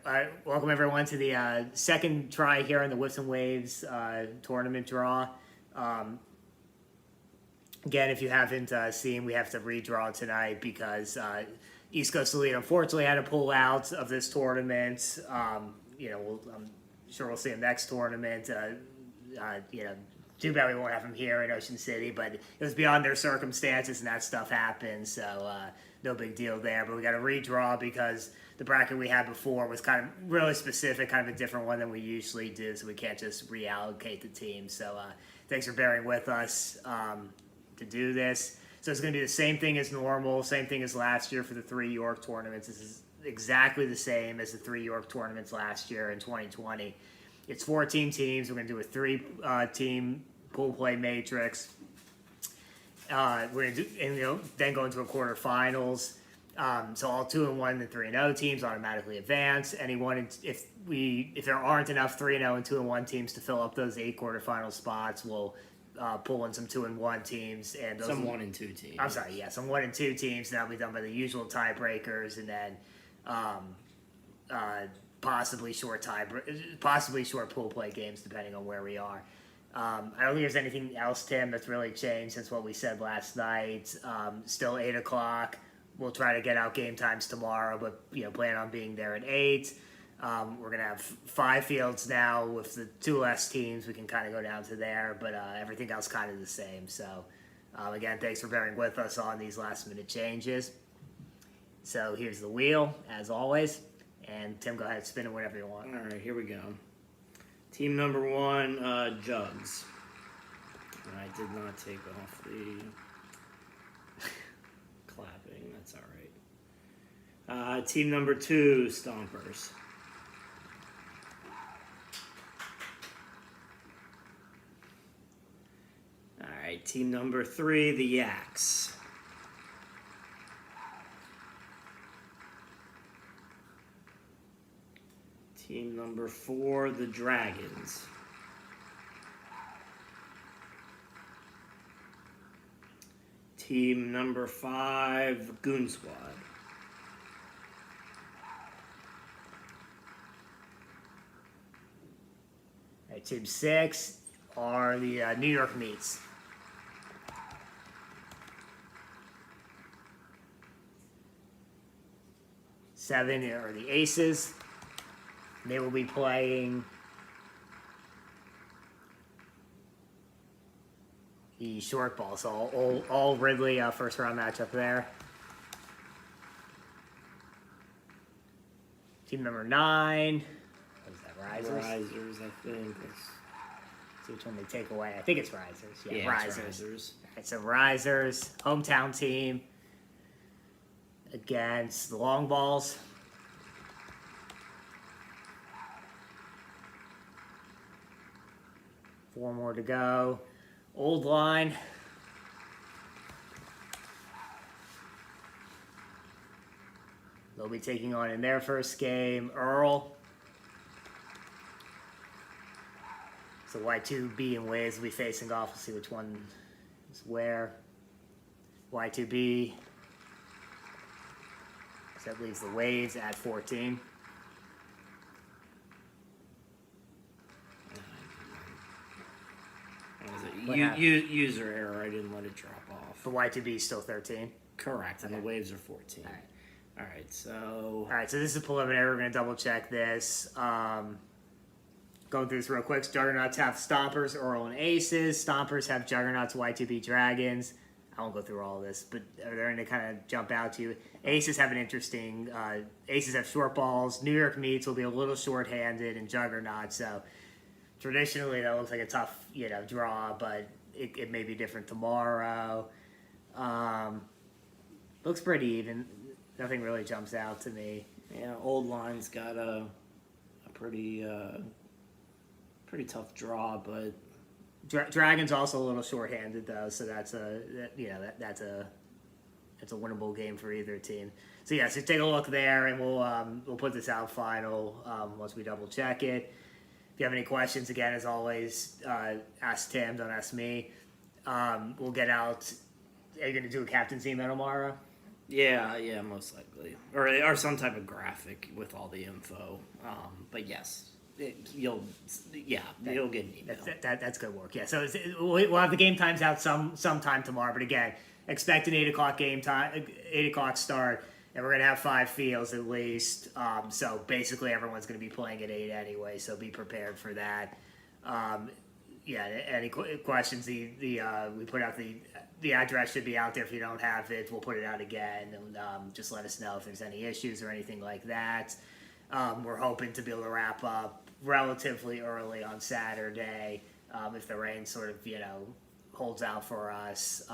Welcome everyone to the second try here on the Wiffs and Waves tournament draw. Again, if you haven't seen, we have to redraw tonight because East Coast Elite unfortunately had to pull out of this tournament. I'm sure we'll see him next tournament. Too bad we won't have him here in Ocean City, but it was beyond their circumstances and that stuff happened, so no big deal there. But we got to redraw because the bracket we had before was kind of really specific, kind of a different one than we usually do, so we can't just reallocate the team. So thanks for bearing with us to do this. So it's going to be the same thing as normal, same thing as last year for the 3 York tournaments. This is exactly the same as the 3 York tournaments last year in 2020. It's 14 teams. We're going to do a 3-team pool play matrix. We're going to do, then go into a quarterfinals. So all 2-1 and 3-0 teams automatically advance. If there aren't enough 3-0 and 2-1 teams to fill up those 8 quarterfinal spots, we'll pull in some 2-1 teams and some 1 and 2 teams. I'm sorry, yeah, some 1 and 2 teams. That'll be done by the usual tiebreakers, and then possibly short pool play games depending on where we are. I don't think there's anything else, Tim, that's really changed since what we said last night. Still 8 o'clock. We'll try to get out game times tomorrow, but plan on being there at 8. We're gonna have 5 fields now with the 2 less teams. We can kind of go down to there, but everything else kind of the same. So again, thanks for bearing with us on these last minute changes. So here's the wheel as always. And Tim, go ahead, spin it whenever you want. All right, here we go. Team number 1, Jugs. I did not take off the clapping. That's all right. Team number 2, Stompers. All right, team number 3, the Yaks. Team number 4, the Dragons. Team number 5, Goon Squad. All right, team 6 are the New York Meats. Seven are the Aces. They will be playing the short ball. So all Ridley first round matchup there. Team number 9. What is that, Risers? Risers, I think. Let's see which one they take away. I think it's Risers. Yeah, Risers. All right, so Risers, hometown team against the Long Balls. Four more to go. Old Line. They'll be taking on in their first game Earl. So Y2B and Waves will be facing off. We'll see which one is where. Y2B. So that leaves the Waves at 14. User error. I didn't let it drop off. The Y2B is still 13. Correct, and the Waves are 14. All right, so this is preliminary. We're going to double check this. Going through this real quick. Juggernauts have Stompers, Earl, and Aces. Stompers have Juggernauts, Y2B Dragons. I won't go through all of this, but are there any kind of jump out to you? Aces have an interesting. Aces have short balls. New York Meats will be a little short-handed, and Juggernauts. So traditionally, that looks like a tough, draw, but it may be different tomorrow. Looks pretty even. Nothing really jumps out to me. Yeah, Old Line's got a pretty tough draw, but Dragon's also a little short-handed though, so that's a winnable game for either team. So so take a look there, and we'll put this out final once we double check it. If you have any questions, again, as always, ask Tim, don't ask me. We'll get out. Are you going to do a captain's email tomorrow? Yeah, most likely, or some type of graphic with all the info. But yes, you'll get an email. That's good work. Yeah. So we'll have the game times out sometime tomorrow. But again, expect an 8 o'clock game time, 8 o'clock start, and we're gonna have 5 fields at least. So basically, everyone's gonna be playing at 8 anyway. So be prepared for that. Yeah. Any questions? We put out the address should be out there. If you don't have it, we'll put it out again, and just let us know if there's any issues or anything like that. We're hoping to be able to wrap up relatively early on Saturday. If the rain sort of, holds out for us.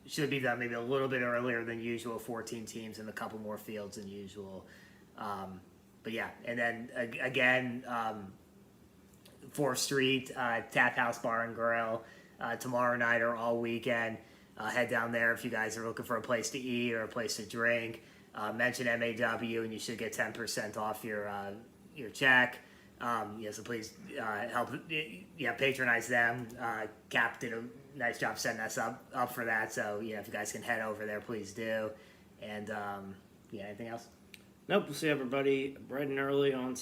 Should be done maybe a little bit earlier than usual, 14 teams and a couple more fields than usual. But yeah, and then again, 4th Street, Tap House Bar and Grill, tomorrow night or all weekend. Head down there if you guys are looking for a place to eat or a place to drink. Mention MAW and you should get 10% off your check. So please help. Patronize them. Cap did a nice job setting us up for that. So if you guys can head over there, please do. And anything else? Nope. We'll see everybody bright and early on